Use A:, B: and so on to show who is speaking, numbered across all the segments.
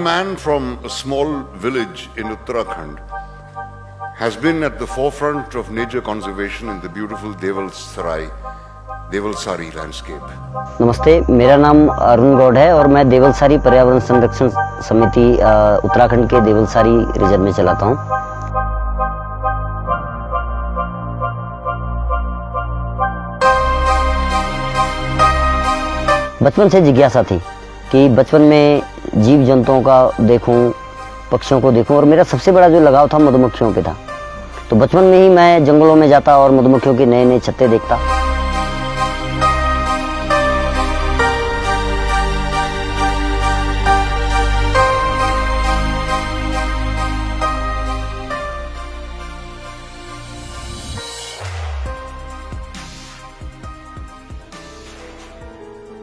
A: man from a small village in Uttarakhand has been at the forefront of nature conservation in the beautiful Devalsari landscape.
B: नमस्ते, मेरा नाम अरुण गौड़ है और मैं देवलसारी पर्यावरण संरक्षण समिति उत्तराखंड के देवलसारी रीजन में चलाता हूँ। बचपन से जिज्ञासा थी कि बचपन में जीव जंतुओं का देखूं, पक्षियों को देखूं, और मेरा सबसे बड़ा जो लगाव था मधुमक्खियों पे था। तो बचपन में ही मैं जंगलों में जाता और मधुमक्खियों के नए नए छत्ते देखता।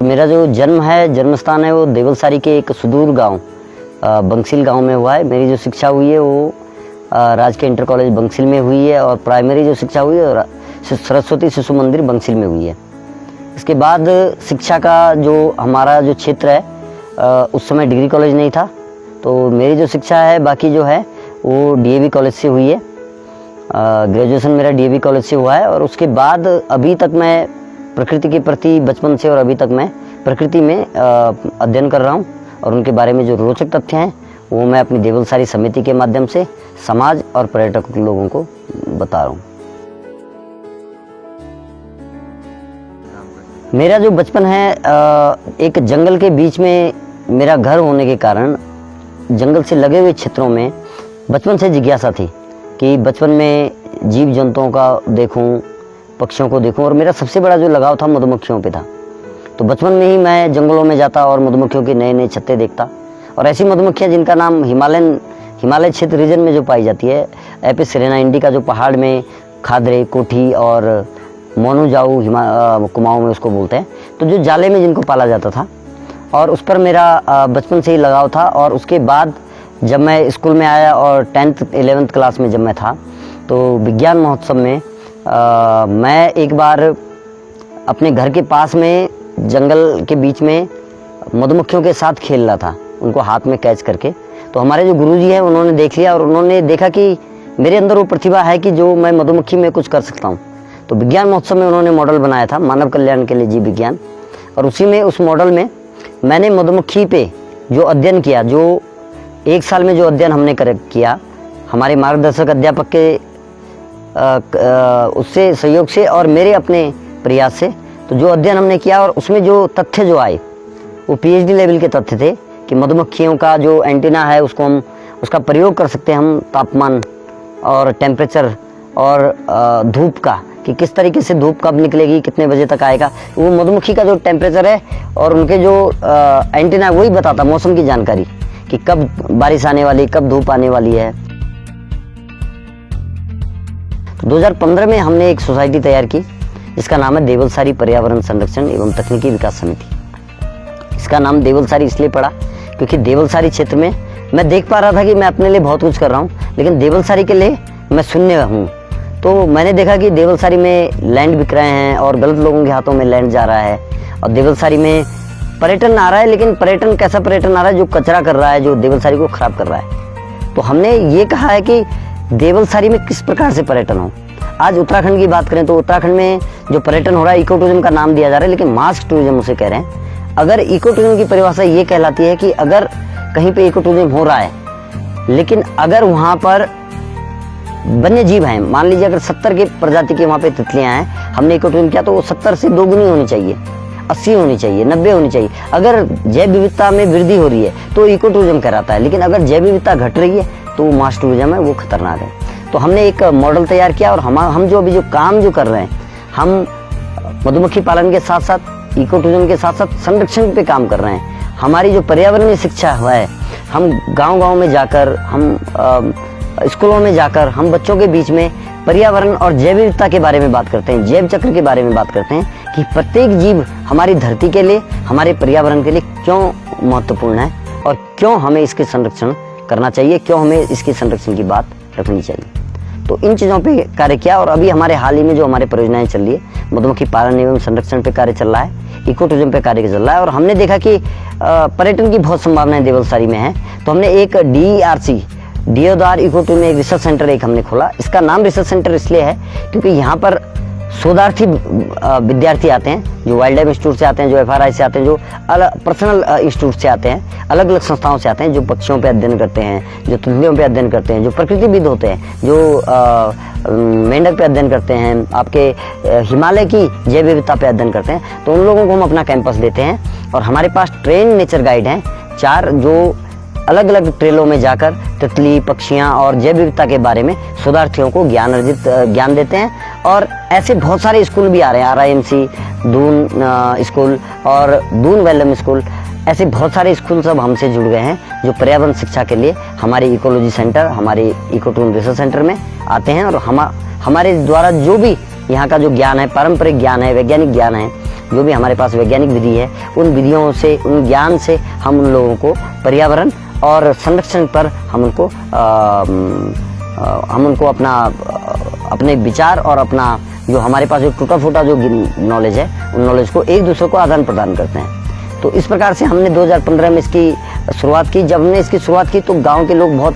B: मेरा जो जन्म स्थान है वो देवलसारी के एक सुदूर गांव बंसील गांव में हुआ है। मेरी जो शिक्षा हुई है वो राजकीय इंटर कॉलेज बंसील में हुई है और प्राइमरी जो शिक्षा हुई है सरस्वती शिशु मंदिर बंसील में हुई है। इसके बाद शिक्षा का जो हमारा जो क्षेत्र है उस समय डिग्री कॉलेज नहीं था, तो मेरी जो शिक्षा है बाकी जो है वो डीएवी कॉलेज से हुई है। ग्रेजुएशन मेरा डीएवी कॉलेज से हुआ है और उसके बाद अभी तक मैं प्रकृति के प्रति बचपन से और अभी तक मैं प्रकृति में अध्ययन कर रहा हूँ और उनके बारे में जो रोचक तथ्य हैं वो मैं अपनी देवलसारी समिति के माध्यम से समाज और पर्यटक लोगों को बता रहा हूँ। मेरा जो बचपन है एक जंगल के बीच में मेरा घर होने के कारण जंगल से लगे हुए क्षेत्रों में बचपन से जिज्ञासा थी कि बचपन में जीव जंतुओं का देखूं, पक्षियों को देखूं, और मेरा सबसे बड़ा जो लगाव था मधुमक्खियों पे था। तो बचपन में ही मैं जंगलों में जाता और मधुमक्खियों के नए नए छत्ते देखता, और ऐसी मधुमक्खियां जिनका नाम हिमालय क्षेत्र रीजन में जो पाई जाती है, एपिस सेरेना इंडिका जो पहाड़ में खादरे, कोठी और मोनू जाऊ कुमाऊं में उसको बोलते हैं, तो जो जाले में जिनको पाला जाता था, और उस पर मेरा बचपन से ही लगाव था। और उसके बाद जब मैं स्कूल में आया और 10th 11th क्लास में जब मैं था तो विज्ञान महोत्सव में मैं एक बार अपने घर के पास में जंगल के बीच में मधुमक्खियों के साथ खेल रहा था, उनको हाथ में कैच करके। तो हमारे जो गुरुजी हैं उन्होंने देख लिया और उन्होंने देखा कि मेरे अंदर वो प्रतिभा है कि जो मैं मधुमक्खी में कुछ कर सकता हूँ। तो विज्ञान महोत्सव में उन्होंने मॉडल बनाया था मानव कल्याण के लिए जीव विज्ञान, और उसी में उस मॉडल में मैंने मधुमक्खी पे जो अध्ययन किया, जो 1 साल में जो अध्ययन हमने किया हमारे मार्गदर्शक अध्यापक के उससे सहयोग से और मेरे अपने प्रयास से, तो जो अध्ययन हमने किया और उसमें जो तथ्य जो आए वो पीएचडी लेवल के तथ्य थे कि मधुमक्खियों का जो एंटीना है उसको हम उसका प्रयोग कर सकते हैं हम तापमान और टेम्परेचर और धूप का, कि किस तरीके से धूप कब निकलेगी, कितने बजे तक आएगा। वो मधुमक्खी का जो टेम्परेचर है और उनके जो एंटीना वही बताता मौसम की जानकारी कि कब बारिश आने वाली, कब धूप आने वाली है। 2015 में हमने एक सोसाइटी तैयार की जिसका नाम है देवलसारी पर्यावरण संरक्षण एवं तकनीकी विकास समिति। इसका नाम देवलसारी इसलिए पड़ा क्योंकि देवलसारी क्षेत्र में मैं देख पा रहा था कि मैं अपने लिए बहुत कुछ कर रहा हूँ, लेकिन देवलसारी के लिए मैं शून्य हूँ। तो मैंने देखा कि देवलसारी में लैंड बिक रहे हैं और गलत लोगों के हाथों में लैंड जा रहा है, और देवलसारी में पर्यटन आ रहा है, लेकिन पर्यटन कैसा पर्यटन आ रहा है जो कचरा कर रहा है, जो देवलसारी को खराब कर रहा है। तो हमने ये कहा है कि देवलसारी में किस प्रकार से पर्यटन हो। आज उत्तराखंड की बात करें तो उत्तराखंड में जो पर्यटन हो रहा है इको टूरिज्म का नाम दिया जा रहा है, लेकिन मास टूरिज्म उसे कह रहे हैं। अगर इको टूरिज्म की परिभाषा ये कहलाती है कि अगर कहीं पे इको टूरिज्म हो रहा है, लेकिन अगर वहाँ पर वन्य जीव हैं, मान लीजिए अगर 70 के प्रजाति के वहाँ पे तितलियाँ हैं, हमने इको टूरिज्म किया तो वो 70 से 2 गुनी होनी चाहिए, 80 होनी चाहिए, 90 होनी चाहिए। अगर जैव विविधता में वृद्धि हो रही है तो इको टूरिज्म कहलाता है, लेकिन अगर जैव विविधता घट रही है तो वो मास टूरिज्म है, वो खतरनाक है। तो हमने एक मॉडल तैयार किया और हम जो अभी जो काम जो कर रहे हैं, हम मधुमक्खी पालन के साथ साथ इको टूरिज्म के साथ साथ संरक्षण पे काम कर रहे हैं। हमारी जो पर्यावरणीय शिक्षा है, हम गांव-गांव में जाकर, हम स्कूलों में जाकर हम बच्चों के बीच में पर्यावरण और जैव विविधता के बारे में बात करते हैं, जैव चक्र के बारे में बात करते हैं कि प्रत्येक जीव हमारी धरती के लिए, हमारे पर्यावरण के लिए क्यों महत्वपूर्ण है और क्यों हमें इसके संरक्षण करना चाहिए, क्यों हमें इसके संरक्षण की बात रखनी चाहिए। तो इन चीज़ों पे कार्य किया और अभी हमारे हाल ही में जो हमारे परियोजनाएं चल रही है, मधुमक्खी पालन एवं संरक्षण पे कार्य चल रहा है। इको टूरिज्म पे कार्य चल रहा है। और हमने देखा कि पर्यटन की बहुत संभावनाएं देवलसारी में है, तो हमने एक DERC दियोदार इको टूरिज्म में एक रिसर्च सेंटर एक हमने खोला। इसका नाम रिसर्च सेंटर इसलिए है क्योंकि यहाँ पर शोधार्थी विद्यार्थी आते हैं, जो वाइल्ड लाइफ इंस्टीट्यूट से आते हैं, जो FRI से आते हैं, जो अलग पर्सनल इंस्टीट्यूट से आते हैं, अलग अलग संस्थाओं से आते हैं, जो पक्षियों पे अध्ययन करते हैं, जो तितलियों पे अध्ययन करते हैं, जो प्रकृतिविद होते हैं, जो मेंढक पे अध्ययन करते हैं, आपके हिमालय की जैव विविधता पे अध्ययन करते हैं। तो उन लोगों को हम अपना कैंपस देते हैं और हमारे पास ट्रेन नेचर गाइड हैं 4, जो अलग अलग ट्रेलों में जाकर तितली, पक्षियाँ और जैव विविधता के बारे में शोधार्थियों को ज्ञान देते हैं। और ऐसे बहुत सारे स्कूल भी आ रहे हैं, RIMC, दून स्कूल और दून वेलम स्कूल, ऐसे बहुत सारे स्कूल सब हमसे जुड़ गए हैं जो पर्यावरण शिक्षा के लिए हमारे इकोलॉजी सेंटर, हमारे इको टूरिज्म रिसर्च सेंटर में आते हैं। और हमारे द्वारा जो भी यहाँ का जो ज्ञान है, पारंपरिक ज्ञान है, वैज्ञानिक ज्ञान है, जो भी हमारे पास वैज्ञानिक विधि है, उन विधियों से, उन ज्ञान से हम उन लोगों को पर्यावरण और संरक्षण पर हम उनको अपने विचार और अपना जो हमारे पास जो टूटा फूटा जो नॉलेज है, उन नॉलेज को एक दूसरे को आदान प्रदान करते हैं। तो इस प्रकार से हमने 2015 में इसकी शुरुआत की। जब हमने इसकी शुरुआत की तो गांव के लोग बहुत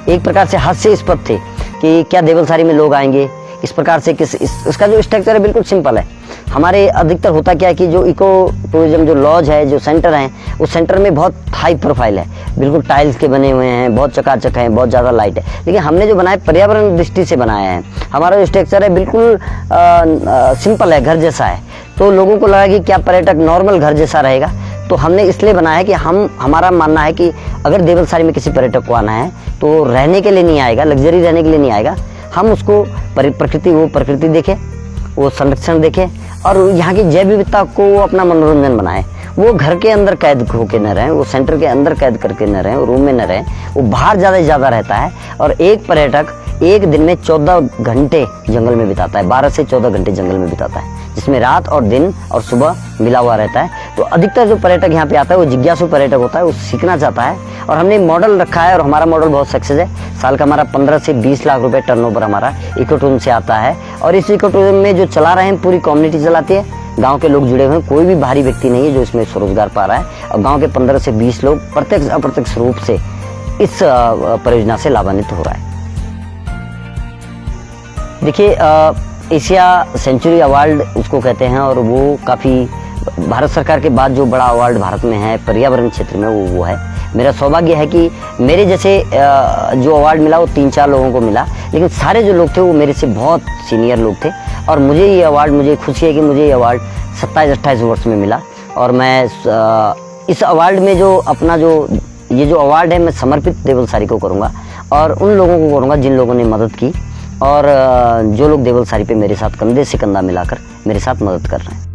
B: एक प्रकार से हास्यास्पद थे कि क्या देवलसारी में लोग आएंगे, इस प्रकार से इसका जो स्ट्रक्चर है बिल्कुल सिंपल है। हमारे अधिकतर होता क्या है कि जो इको टूरिज्म जो लॉज है, जो सेंटर हैं, उस सेंटर में बहुत हाई प्रोफाइल है, बिल्कुल टाइल्स के बने हुए हैं, बहुत चकाचक हैं, बहुत ज़्यादा लाइट है। लेकिन हमने जो बनाया पर्यावरण दृष्टि से बनाया है। हमारा जो स्ट्रक्चर है बिल्कुल सिंपल है, घर जैसा है। तो लोगों को लगा कि क्या पर्यटक नॉर्मल घर जैसा रहेगा, तो हमने इसलिए बनाया है कि हमारा मानना है कि अगर देवलसारी में किसी पर्यटक को आना है तो रहने के लिए नहीं आएगा, लग्जरी रहने के लिए नहीं आएगा। हम उसको प्रकृति देखे, वो संरक्षण देखे और यहाँ की जैव विविधता को वो अपना मनोरंजन बनाए। वो घर के अंदर कैद होके न रहें, वो सेंटर के अंदर कैद करके न रहें, रूम में न रहें, वो बाहर ज़्यादा से ज़्यादा रहता है। और एक पर्यटक एक दिन में 14 घंटे जंगल में बिताता है, 12 से 14 घंटे जंगल में बिताता है, जिसमें रात और दिन और सुबह मिला हुआ रहता है। तो अधिकतर जो पर्यटक यहाँ पे आता है वो जिज्ञासु पर्यटक होता है, वो सीखना चाहता है। और हमने मॉडल रखा है और हमारा मॉडल बहुत सक्सेस है। साल का हमारा 15 से 20 लाख रुपए टर्नओवर हमारा इको टूरिज्म से आता है। और इस इको टूरिज्म में जो चला रहे हैं पूरी कम्युनिटी चलाती है, गांव के लोग जुड़े हुए हैं, कोई भी बाहरी व्यक्ति नहीं है जो इसमें स्वरोजगार पा रहा है। और गांव के 15 से 20 लोग प्रत्यक्ष अप्रत्यक्ष रूप से इस परियोजना से लाभान्वित हो रहा है। देखिए, एशिया सेंचुरी अवार्ड उसको कहते हैं और वो काफ़ी भारत सरकार के बाद जो बड़ा अवार्ड भारत में है पर्यावरण क्षेत्र में वो है। मेरा सौभाग्य है कि मेरे जैसे जो अवार्ड मिला वो 3-4 लोगों को मिला, लेकिन सारे जो लोग थे वो मेरे से बहुत सीनियर लोग थे। और मुझे ये अवार्ड, मुझे खुशी है कि मुझे ये अवार्ड 27-28 वर्ष में मिला। और मैं इस अवार्ड में जो अपना ये जो अवार्ड है मैं समर्पित देवलसारी को करूँगा और उन लोगों को करूँगा जिन लोगों ने मदद की और जो लोग देवलसारी पे मेरे साथ कंधे से कंधा मिलाकर मेरे साथ मदद कर रहे हैं।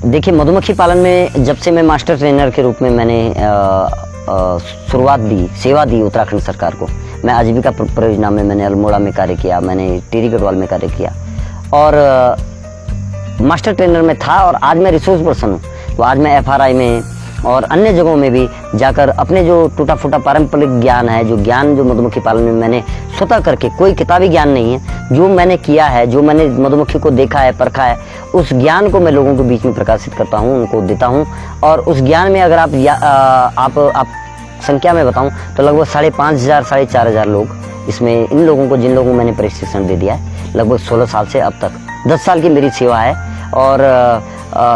B: देखिए, मधुमक्खी पालन में जब से मैं मास्टर ट्रेनर के रूप में मैंने शुरुआत दी, सेवा दी उत्तराखंड सरकार को। मैं आजीविका परियोजना में मैंने अल्मोड़ा में कार्य किया, मैंने टिहरी गढ़वाल में कार्य किया और मास्टर ट्रेनर में था। और आज मैं रिसोर्स पर्सन हूँ, तो आज मैं FRI में और अन्य जगहों में भी जाकर अपने जो टूटा फूटा पारंपरिक ज्ञान है, जो ज्ञान जो मधुमक्खी पालन में मैंने स्वतः करके, कोई किताबी ज्ञान नहीं है, जो मैंने किया है, जो मैंने मधुमक्खी को देखा है, परखा है, उस ज्ञान को मैं लोगों के बीच में प्रकाशित करता हूँ, उनको देता हूँ। और उस ज्ञान में अगर आप संख्या में बताऊँ तो लगभग 5,500 साढ़े 4,000 लोग इसमें, इन लोगों को, जिन लोगों को मैंने प्रशिक्षण दे दिया है, लगभग 16 साल से अब तक 10 साल की मेरी सेवा है और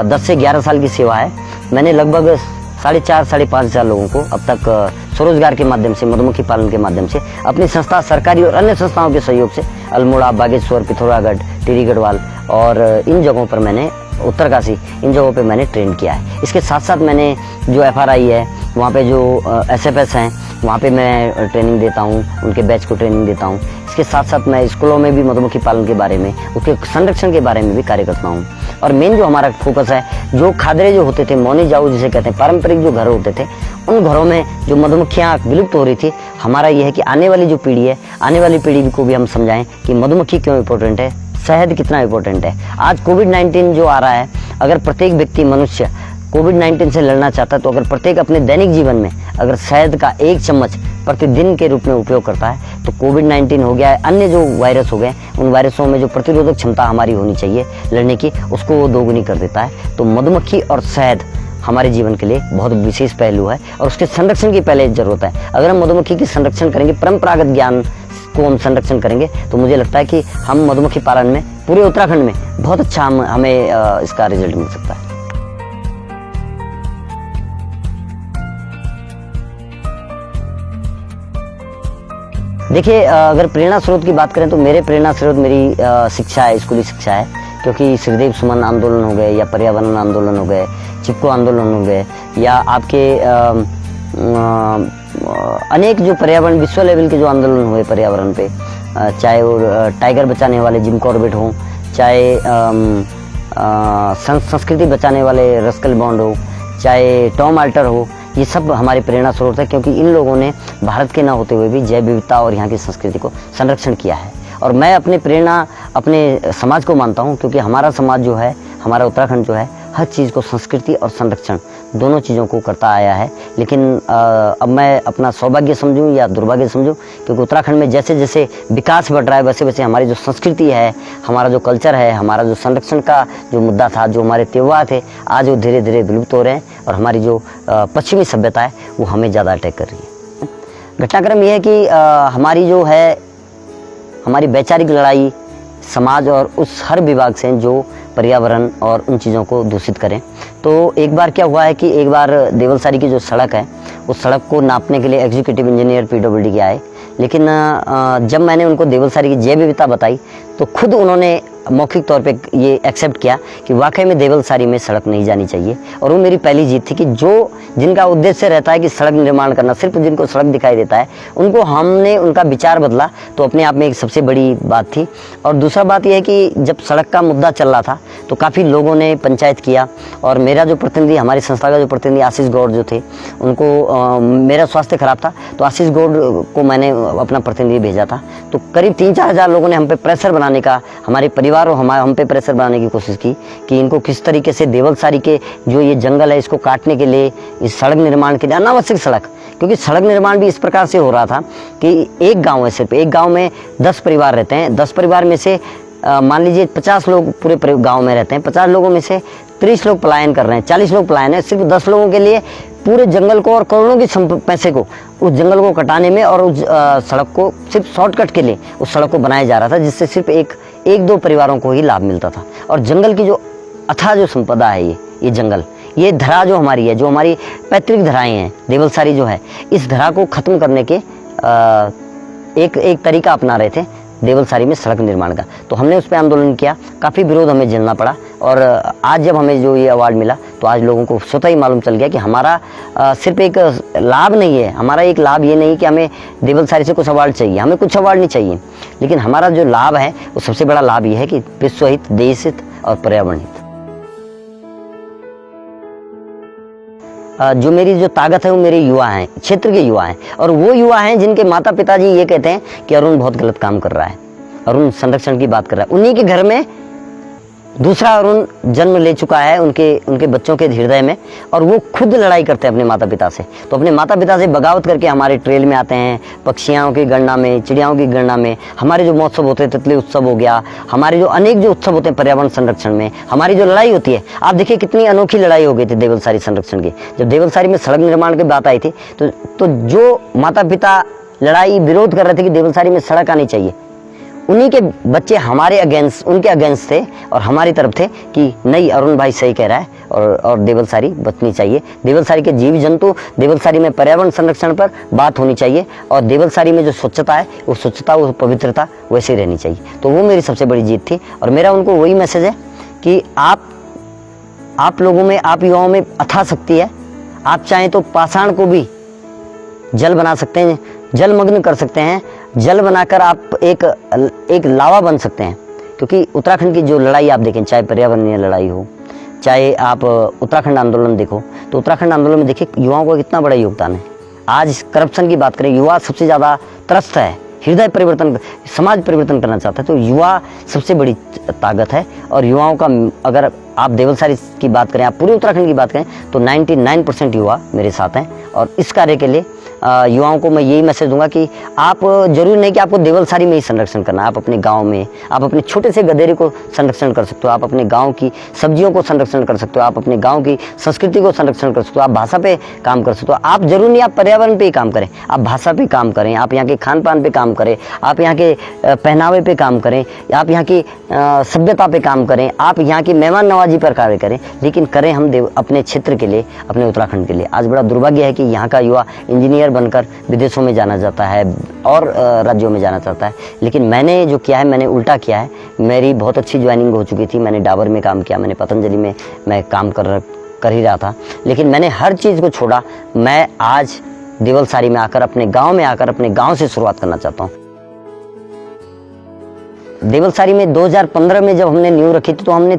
B: 10 से 11 साल की सेवा है। मैंने लगभग 4,500 साढ़े 5,000 लोगों को अब तक स्वरोजगार के माध्यम से, मधुमक्खी पालन के माध्यम से, अपनी संस्था, सरकारी और अन्य संस्थाओं के सहयोग से अल्मोड़ा, बागेश्वर, पिथौरागढ़, टिहरी गढ़वाल और इन जगहों पर मैंने, उत्तरकाशी, इन जगहों पे मैंने ट्रेन किया है। इसके साथ साथ मैंने जो FRI है, वहाँ पे जो SFS हैं, वहाँ पे मैं ट्रेनिंग देता हूँ, उनके बैच को ट्रेनिंग देता हूँ। इसके साथ साथ मैं स्कूलों में भी मधुमक्खी पालन के बारे में, उसके संरक्षण के बारे में भी कार्य करता हूँ। और मेन जो हमारा फोकस है, जो खादरे जो होते थे, मौनी जाऊ जिसे कहते हैं, पारंपरिक जो घर होते थे, उन घरों में जो मधुमक्खियाँ विलुप्त हो रही थी, हमारा ये है कि आने वाली जो पीढ़ी है, आने वाली पीढ़ी को भी हम समझाएं कि मधुमक्खी क्यों इम्पोर्टेंट है, शहद कितना इम्पोर्टेंट है। आज कोविड-19 जो आ रहा है, अगर प्रत्येक व्यक्ति, मनुष्य कोविड-19 से लड़ना चाहता है तो अगर प्रत्येक अपने दैनिक जीवन में अगर शहद का 1 चम्मच प्रतिदिन के रूप में उपयोग करता है। तो कोविड-19 हो गया है, अन्य जो वायरस हो गए, उन वायरसों में जो प्रतिरोधक क्षमता हमारी होनी चाहिए लड़ने की, उसको वो दोगुनी कर देता है। तो मधुमक्खी और शहद हमारे जीवन के लिए बहुत विशेष पहलू है और उसके संरक्षण की पहले जरूरत है। अगर हम मधुमक्खी की संरक्षण करेंगे, परंपरागत ज्ञान को हम संरक्षण करेंगे, तो मुझे लगता है कि हम मधुमक्खी पालन में पूरे उत्तराखंड में बहुत अच्छा हमें इसका रिजल्ट मिल सकता है। देखिए, अगर प्रेरणा स्रोत की बात करें तो मेरे प्रेरणा स्रोत मेरी शिक्षा है, स्कूली शिक्षा है। क्योंकि श्रीदेव सुमन आंदोलन हो गए या पर्यावरण आंदोलन हो गए, चिपको आंदोलन हो गए, या आपके अनेक जो पर्यावरण विश्व लेवल के जो आंदोलन हुए पर्यावरण पे, चाहे वो टाइगर बचाने वाले जिम कॉर्बेट हों, चाहे संस्कृति बचाने वाले रस्कल बॉन्ड हो, चाहे टॉम अल्टर हो, ये सब हमारे प्रेरणा स्रोत है। क्योंकि इन लोगों ने भारत के ना होते हुए भी जैव विविधता और यहाँ की संस्कृति को संरक्षण किया है। और मैं अपनी प्रेरणा अपने समाज को मानता हूँ, क्योंकि हमारा समाज जो है, हमारा उत्तराखंड जो है, हर चीज़ को संस्कृति और संरक्षण दोनों चीज़ों को करता आया है। लेकिन अब मैं अपना सौभाग्य समझूं या दुर्भाग्य समझूं, क्योंकि उत्तराखंड में जैसे जैसे विकास बढ़ रहा है, वैसे वैसे हमारी जो संस्कृति है, हमारा जो कल्चर है, हमारा जो संरक्षण का जो मुद्दा था, जो हमारे त्यौहार थे, आज वो धीरे धीरे विलुप्त हो रहे हैं और हमारी जो पश्चिमी सभ्यता है वो हमें ज़्यादा अटैक कर रही है। घटनाक्रम ये है कि हमारी जो है हमारी वैचारिक लड़ाई समाज और उस हर विभाग से जो पर्यावरण और उन चीज़ों को दूषित करें। तो एक बार क्या हुआ है कि एक बार देवलसारी की जो सड़क है, उस सड़क को नापने के लिए एग्जीक्यूटिव इंजीनियर पीडब्ल्यूडी के आए। लेकिन जब मैंने उनको देवलसारी की जैव विविधता बताई तो खुद उन्होंने मौखिक तौर पे ये एक्सेप्ट किया कि वाकई में देवलसारी में सड़क नहीं जानी चाहिए। और वो मेरी पहली जीत थी कि जो जिनका उद्देश्य रहता है कि सड़क निर्माण करना, सिर्फ जिनको सड़क दिखाई देता है, उनको हमने उनका विचार बदला, तो अपने आप में एक सबसे बड़ी बात थी। और दूसरा बात यह है कि जब सड़क का मुद्दा चल रहा था तो काफ़ी लोगों ने पंचायत किया, और मेरा जो प्रतिनिधि, हमारी संस्था का जो प्रतिनिधि आशीष गौड़ जो थे, उनको मेरा स्वास्थ्य खराब था तो आशीष गौड़ को मैंने अपना प्रतिनिधि भेजा था। तो करीब 3-4 हज़ार लोगों ने हम पे प्रेशर बनाने का, हमारे परिवार और हम पे प्रेशर बनाने की कोशिश की कि इनको किस तरीके से देवलसारी के जो ये जंगल है, इसको काटने के लिए, इस सड़क निर्माण के लिए, अनावश्यक सड़क, क्योंकि सड़क निर्माण भी इस प्रकार से हो रहा था कि एक गांव है, सिर्फ एक गांव में 10 परिवार रहते हैं। 10 परिवार में से मान लीजिए 50 लोग पूरे गांव में रहते हैं। 50 लोगों में से 30 लोग पलायन कर रहे हैं, 40 लोग पलायन है। सिर्फ 10 लोगों के लिए पूरे जंगल को और करोड़ों के पैसे को उस जंगल को कटाने में और उस सड़क को सिर्फ शॉर्टकट के लिए उस सड़क को बनाया जा रहा था, जिससे सिर्फ एक दो परिवारों को ही लाभ मिलता था। और जंगल की जो अथाह जो संपदा है, ये जंगल, ये धरा जो हमारी है, जो हमारी पैतृक धराएं हैं, देवलसारी जो है, इस धरा को खत्म करने के एक तरीका अपना रहे थे देवलसारी में सड़क निर्माण का। तो हमने उस पर आंदोलन किया, काफ़ी विरोध हमें झेलना पड़ा। और आज जब हमें जो ये अवार्ड मिला तो आज लोगों को स्वतः ही मालूम चल गया कि हमारा सिर्फ एक लाभ नहीं है, हमारा एक लाभ ये नहीं कि हमें देवलसारी से कुछ अवार्ड चाहिए, हमें कुछ अवार्ड नहीं चाहिए, लेकिन हमारा जो लाभ है वो सबसे बड़ा लाभ ये है कि विश्व हित, देश हित और पर्यावरण हित। जो मेरी जो ताकत है वो मेरे युवा हैं, क्षेत्र के युवा हैं, और वो युवा हैं जिनके माता पिताजी ये कहते हैं कि अरुण बहुत गलत काम कर रहा है, अरुण संरक्षण की बात कर रहा है। उन्हीं के घर में दूसरा अरुण जन्म ले चुका है उनके बच्चों के हृदय में, और वो खुद लड़ाई करते हैं अपने माता पिता से। तो अपने माता पिता से बगावत करके हमारे ट्रेल में आते हैं, पक्षियों की गणना में, चिड़ियाओं की गणना में, हमारे जो महोत्सव होते हैं, तितली उत्सव हो गया, हमारे जो अनेक जो उत्सव होते हैं पर्यावरण संरक्षण में, हमारी जो लड़ाई होती है, आप देखिए कितनी अनोखी लड़ाई हो गई थी देवलसारी संरक्षण की। जब देवलसारी में सड़क निर्माण की बात आई थी तो जो माता पिता लड़ाई विरोध कर रहे थे कि देवलसारी में सड़क आनी चाहिए, उन्हीं के बच्चे हमारे अगेंस्ट, उनके अगेंस्ट थे और हमारी तरफ थे कि नहीं, अरुण भाई सही कह रहा है और देवलसारी बचनी चाहिए। देवलसारी के जीव जंतु, देवलसारी में पर्यावरण संरक्षण पर बात होनी चाहिए, और देवलसारी में जो स्वच्छता है वो स्वच्छता, वो पवित्रता वैसे ही रहनी चाहिए। तो वो मेरी सबसे बड़ी जीत थी। और मेरा उनको वही मैसेज है कि आप लोगों में, आप युवाओं में अथाह शक्ति है। आप चाहें तो पाषाण को भी जल बना सकते हैं, जलमग्न कर सकते हैं, जल बनाकर आप एक लावा बन सकते हैं। क्योंकि उत्तराखंड की जो लड़ाई आप देखें, चाहे पर्यावरणीय लड़ाई हो, चाहे आप उत्तराखंड आंदोलन देखो, तो उत्तराखंड आंदोलन में देखिए युवाओं का कितना बड़ा योगदान है। आज करप्शन की बात करें, युवा सबसे ज़्यादा त्रस्त है, हृदय परिवर्तन, समाज परिवर्तन करना चाहता है, तो युवा सबसे बड़ी ताकत है। और युवाओं का, अगर आप देवलसारी की बात करें, आप पूरे उत्तराखंड की बात करें, तो 99% युवा मेरे साथ हैं। और इस कार्य के लिए युवाओं को मैं यही मैसेज दूंगा कि आप जरूरी नहीं कि आपको देवलसारी में ही संरक्षण करना है। आप अपने गांव में, आप अपने छोटे से गधेरे को संरक्षण कर सकते हो, आप अपने गांव की सब्जियों को संरक्षण कर सकते हो, आप अपने गांव की संस्कृति को संरक्षण कर सकते हो, आप भाषा पे काम कर सकते हो। आप जरूरी नहीं आप पर्यावरण पे ही काम करें, आप भाषा पे काम करें, आप यहाँ के खान पान पे काम करें, आप यहाँ के पहनावे पे काम करें, आप यहाँ की सभ्यता पे काम करें, आप यहाँ की मेहमान नवाजी पर कार्य करें, लेकिन करें हम अपने क्षेत्र के लिए, अपने उत्तराखंड के लिए। आज बड़ा दुर्भाग्य है कि यहाँ का युवा इंजीनियर बनकर विदेशों में जाना चाहता है और राज्यों में जाना चाहता है, लेकिन मैंने जो किया है मैंने उल्टा किया है। मेरी बहुत अच्छी ज्वाइनिंग हो चुकी थी, मैंने डाबर में काम किया, मैंने पतंजलि में मैं काम कर ही रहा था, लेकिन मैंने हर चीज़ को छोड़ा। मैं आज देवलसारी में आकर, अपने गाँव में आकर, अपने गाँव से शुरुआत करना चाहता हूँ। देवलसारी में 2015 में जब हमने नींव रखी थी तो हमने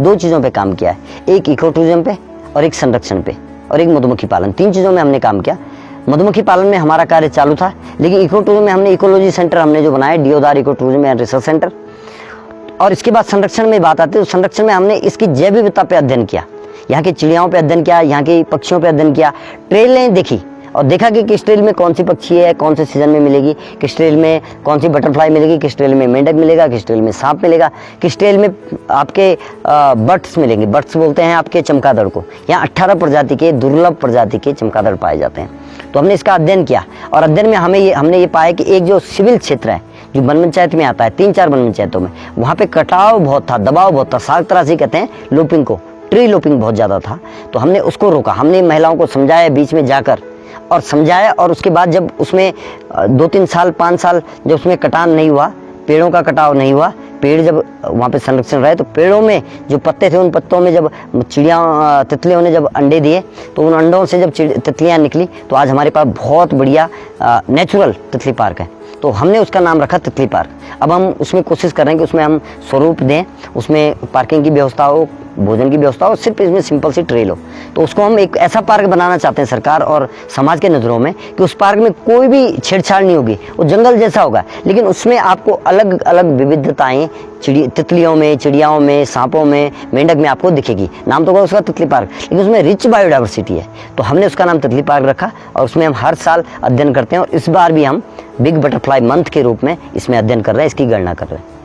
B: 2 चीज़ों पे काम किया है, एक इको टूरिज्म पे और एक संरक्षण पे और एक मधुमक्खी पालन। 3 चीज़ों में हमने काम किया। मधुमक्खी पालन में हमारा कार्य चालू था, लेकिन इको टूरिज्म में हमने इकोलॉजी सेंटर हमने जो बनाया, Deodar eco tourism and research centre. और इसके बाद संरक्षण में बात आती है तो संरक्षण में हमने इसकी जैव विविधता पे अध्ययन किया, यहाँ की चिड़ियाओं पे अध्ययन किया, यहाँ की पक्षियों पे अध्ययन किया, ट्रेलें देखी और देखा कि किस ट्रेल में कौन सी पक्षी है, कौन से सीजन में मिलेगी, किस ट्रेल में कौन सी बटरफ्लाई मिलेगी, किस ट्रेल में मेंढक मिलेगा, किस ट्रेल में सांप मिलेगा, किस ट्रेल में आपके बर्ड्स मिलेंगे। बर्ड्स बोलते हैं आपके चमगादड़ को। यहाँ 18 प्रजाति के, दुर्लभ प्रजाति के चमगादड़ पाए जाते हैं। तो हमने इसका अध्ययन किया और अध्ययन में हमने ये पाया कि एक जो सिविल क्षेत्र है जो वन पंचायत में आता है, 3-4 वन पंचायतों में, वहाँ पे कटाव बहुत था, दबाव बहुत था, साग तराशी कहते हैं लोपिंग को, ट्री लोपिंग बहुत ज़्यादा था। तो हमने उसको रोका, हमने महिलाओं को समझाया बीच में जाकर और समझाया, और उसके बाद जब उसमें 2-3 साल 5 साल जब उसमें कटान नहीं हुआ, पेड़ों का कटाव नहीं हुआ, पेड़ जब वहाँ पे संरक्षण रहे, तो पेड़ों में जो पत्ते थे उन पत्तों में जब चिड़िया तितलियों ने जब अंडे दिए तो उन अंडों से जब तितलियाँ निकली तो आज हमारे पास बहुत बढ़िया नेचुरल तितली पार्क है। तो हमने उसका नाम रखा तितली पार्क। अब हम उसमें कोशिश कर रहे हैं कि उसमें हम स्वरूप दें, उसमें पार्किंग की व्यवस्था हो, भोजन की व्यवस्था हो, सिर्फ इसमें सिंपल सी ट्रेल हो। तो उसको हम एक ऐसा पार्क बनाना चाहते हैं सरकार और समाज के नज़रों में कि उस पार्क में कोई भी छेड़छाड़ नहीं होगी, वो जंगल जैसा होगा, लेकिन उसमें आपको अलग अलग विविधताएं तितलियों में, चिड़ियाओं में, सांपों में, मेंढक में आपको दिखेगी। नाम तो होगा उसका तितली पार्क, लेकिन उसमें रिच बायोडाइवर्सिटी है। तो हमने उसका नाम तितली पार्क रखा और उसमें हम हर साल अध्ययन करते हैं और इस बार भी हम बिग बटरफ्लाई मंथ के रूप में इसमें अध्ययन कर रहे हैं, इसकी गणना कर रहे हैं।